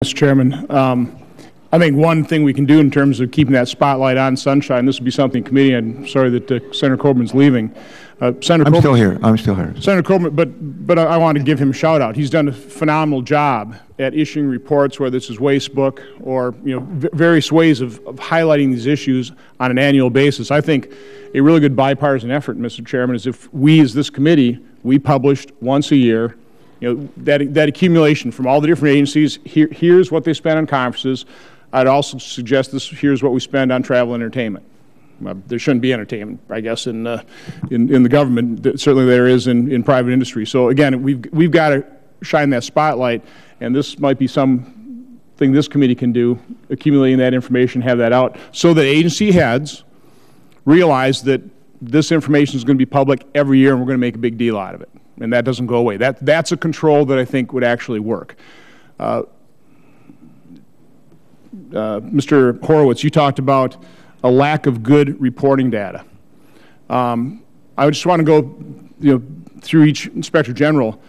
Mr. Chairman. I think one thing we can do in terms of keeping that spotlight on Sunshine, this would be something committee, I'm sorry that Senator Coburman's leaving. Senator I'm still here. I'm still here. Senator Coburman, but I want to give him a shout out. He's done a phenomenal job at issuing reports, whether this is Waste Book or various ways of highlighting these issues on an annual basis. I think a really good bipartisan effort, Mr. Chairman, is if we as this committee, we published once a year, that accumulation from all the different agencies. Here's what they spend on conferences. I'd also suggest here's what we spend on travel and entertainment. There shouldn't be entertainment, I guess, in the government. Certainly there is in private industry. So again, we've got to shine that spotlight, and this might be something this committee can do, accumulating that information, have that out, so that agency heads realize that this information is going to be public every year, and we're going to make a big deal out of it. And that doesn't go away. That's a control that I think would actually work. Mr. Horowitz, you talked about a lack of good reporting data. I just want to go through each Inspector General.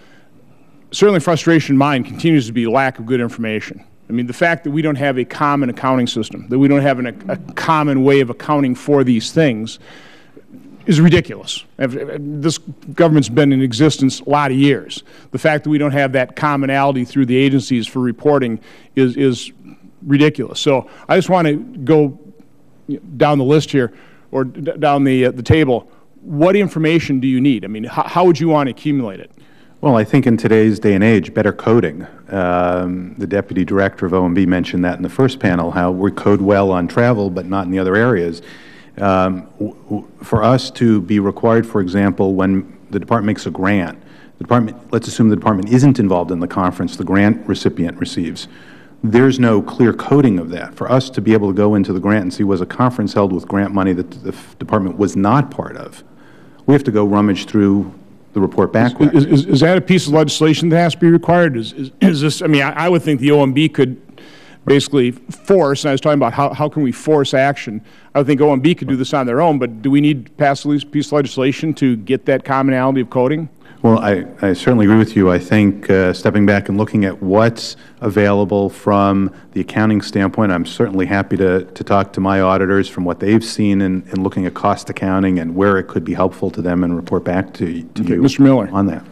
Certainly frustration in mine continues to be lack of good information. I mean, the fact that we don't have a common accounting system, that we don't have a common way of accounting for these things is ridiculous. This government's been in existence a lot of years. The fact that we don't have that commonality through the agencies for reporting is ridiculous. So I just want to go down the list here, or down the table. What information do you need? I mean, how would you want to accumulate it? Well, I think in today's day and age, better coding. The Deputy Director of OMB mentioned that in the first panel, how we code well on travel but not in the other areas. For us to be required, for example, when the Department makes a grant, let's assume the Department isn't involved in the conference the grant recipient receives. There's no clear coding of that. For us to be able to go into the grant and see was a conference held with grant money that the Department was not part of, we have to go rummage through the report backwards. Is that a piece of legislation that has to be required? Is this, I mean, I would think the OMB could basically force, and I was talking about how can we force action. I would think OMB could do this on their own, but do we need to pass a piece of legislation to get that commonality of coding? Well, I certainly agree with you. I think stepping back and looking at what's available from the accounting standpoint, I'm certainly happy to talk to my auditors from what they've seen in looking at cost accounting and where it could be helpful to them and report back to you Mr. Miller. On that.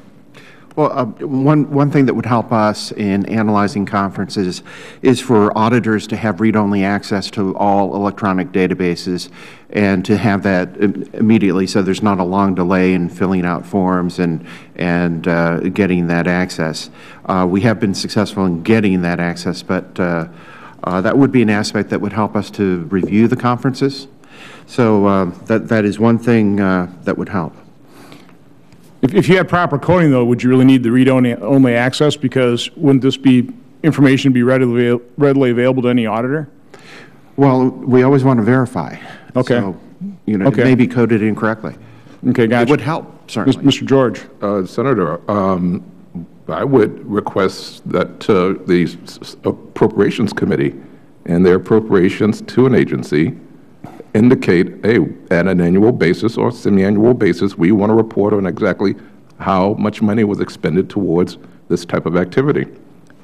Well, one thing that would help us in analyzing conferences is for auditors to have read-only access to all electronic databases and to have that immediately, so there's not a long delay in filling out forms and getting that access. We have been successful in getting that access, but that would be an aspect that would help us to review the conferences. So that is one thing that would help. If you had proper coding, though, would you really need the read-only access? Because wouldn't this be information be readily available to any auditor? Well, we always want to verify. Okay. So, it may be coded incorrectly. Okay, gotcha. It would help, certainly. Mr. George. Senator, I would request that the Appropriations Committee and their appropriations to an agency indicate, hey, at an annual basis or semi-annual basis, we want to report on exactly how much money was expended towards this type of activity.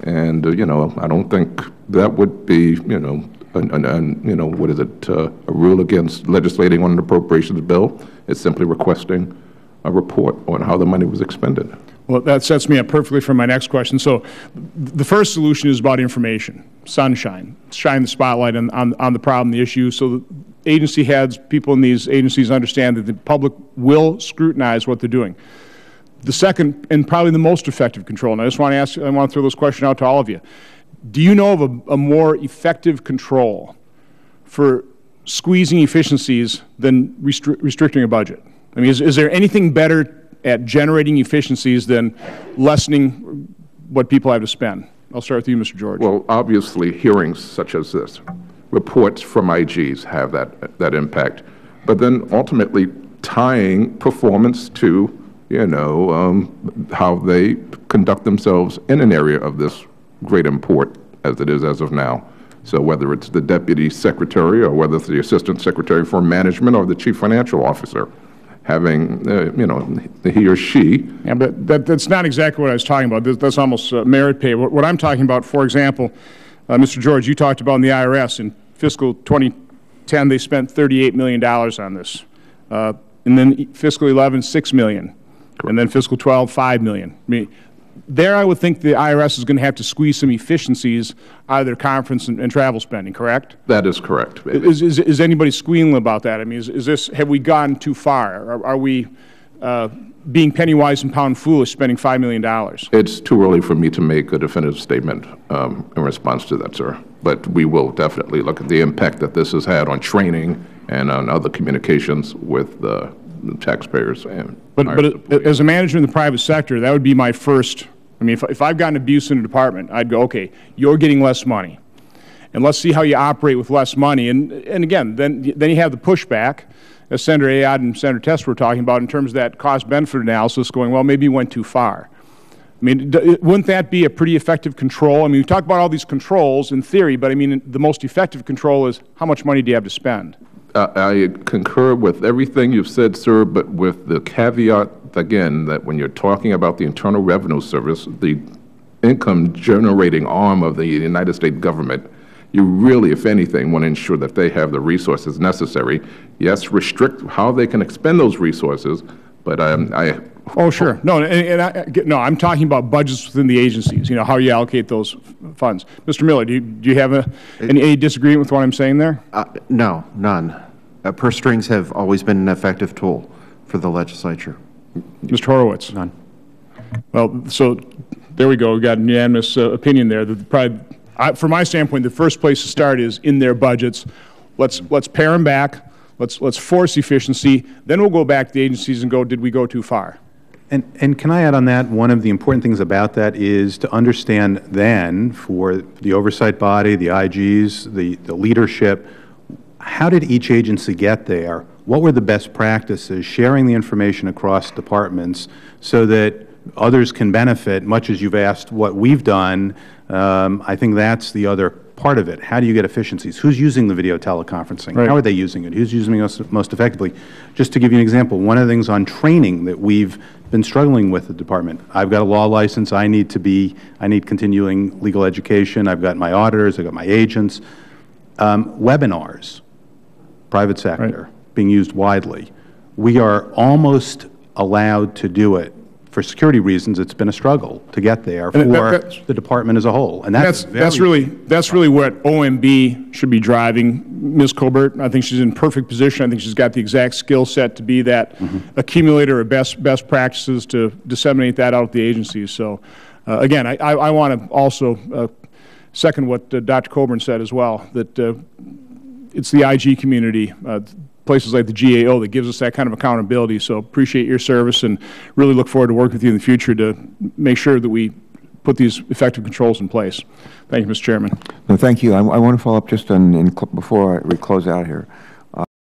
And, I don't think that would be, what is it, a rule against legislating on an appropriations bill. It's simply requesting a report on how the money was expended. Well, that sets me up perfectly for my next question. So the first solution is about information, sunshine, shine the spotlight on the problem, the issue, so agency heads, people in these agencies understand that the public will scrutinize what they're doing. The second, and probably the most effective control, and I just want to ask, I want to throw this question out to all of you. Do you know of a more effective control for squeezing efficiencies than restricting a budget? I mean, is there anything better at generating efficiencies than lessening what people have to spend? I'll start with you, Mr. George. Well, obviously, hearings such as this, reports from IGs have that impact. But then ultimately tying performance to, how they conduct themselves in an area of this great import as it is as of now. So whether it's the Deputy Secretary or whether it's the Assistant Secretary for Management or the Chief Financial Officer, having, he or she. Yeah, but that's not exactly what I was talking about. That's almost merit pay. What I'm talking about, for example, Mr. George, you talked about in the IRS in fiscal 2010 they spent $38 million on this, and then fiscal 11 $6 million, and then fiscal 12 $5 million. I mean, there I would think the IRS is going to have to squeeze some efficiencies out of their conference and travel spending, correct? That is correct. Is anybody squealing about that? I mean, have we gone too far? Are we being penny wise and pound foolish spending $5 million? It's too early for me to make a definitive statement in response to that, sir. But we will definitely look at the impact that this has had on training and on other communications with the taxpayers. But as a manager in the private sector, that would be my first. I mean, if I've got an abuse in a department, I'd go, okay, you're getting less money, and let's see how you operate with less money. And again, then you have the pushback, as Senator Ayotte and Senator Tester were talking about, in terms of that cost-benefit analysis, going, well, maybe you went too far. I mean, wouldn't that be a pretty effective control? I mean, we talk about all these controls in theory, but I mean, the most effective control is how much money do you have to spend? I concur with everything you've said, sir, but with the caveat, again, that when you're talking about the Internal Revenue Service, the income-generating arm of the United States government, you really, if anything, want to ensure that they have the resources necessary. Yes, restrict how they can expend those resources, but Oh, sure. No, no, I'm talking about budgets within the agencies, you know, how you allocate those funds. Mr. Miller, do you have any disagreement with what I'm saying there? No, none. Purse strings have always been an effective tool for the legislature. Mr. Horowitz? None. Well, so there we go. We've got a unanimous opinion there. That probably, from my standpoint, the first place to start is in their budgets. Let's pare them back. Let's force efficiency. Then we'll go back to the agencies and go, did we go too far? And can I add on that, one of the important things about that is to understand then for the oversight body, the IGs, the leadership, how did each agency get there? What were the best practices, sharing the information across departments so that others can benefit, much as you've asked what we've done. I think that's the other part of it. How do you get efficiencies? Who's using the video teleconferencing? Right. How are they using it? Who's using it most effectively? Just to give you an example, one of the things on training that we've been struggling with the department, I've got a law license, I need continuing legal education, I've got my auditors, I've got my agents. Webinars, private sector, right, being used widely. We are almost allowed to do it. For security reasons, it's been a struggle to get there for the department as a whole, and that's really what OMB should be driving. Ms. Colbert, I think she's in perfect position. I think she's got the exact skill set to be that accumulator of best practices to disseminate that out to the agencies. So, again, I want to also second what Dr. Coburn said as well, that it's the IG community, places like the GAO, that gives us that kind of accountability. So appreciate your service and really look forward to working with you in the future to make sure that we put these effective controls in place. Thank you, Mr. Chairman. No, thank you. I want to follow up just on, before we close out here.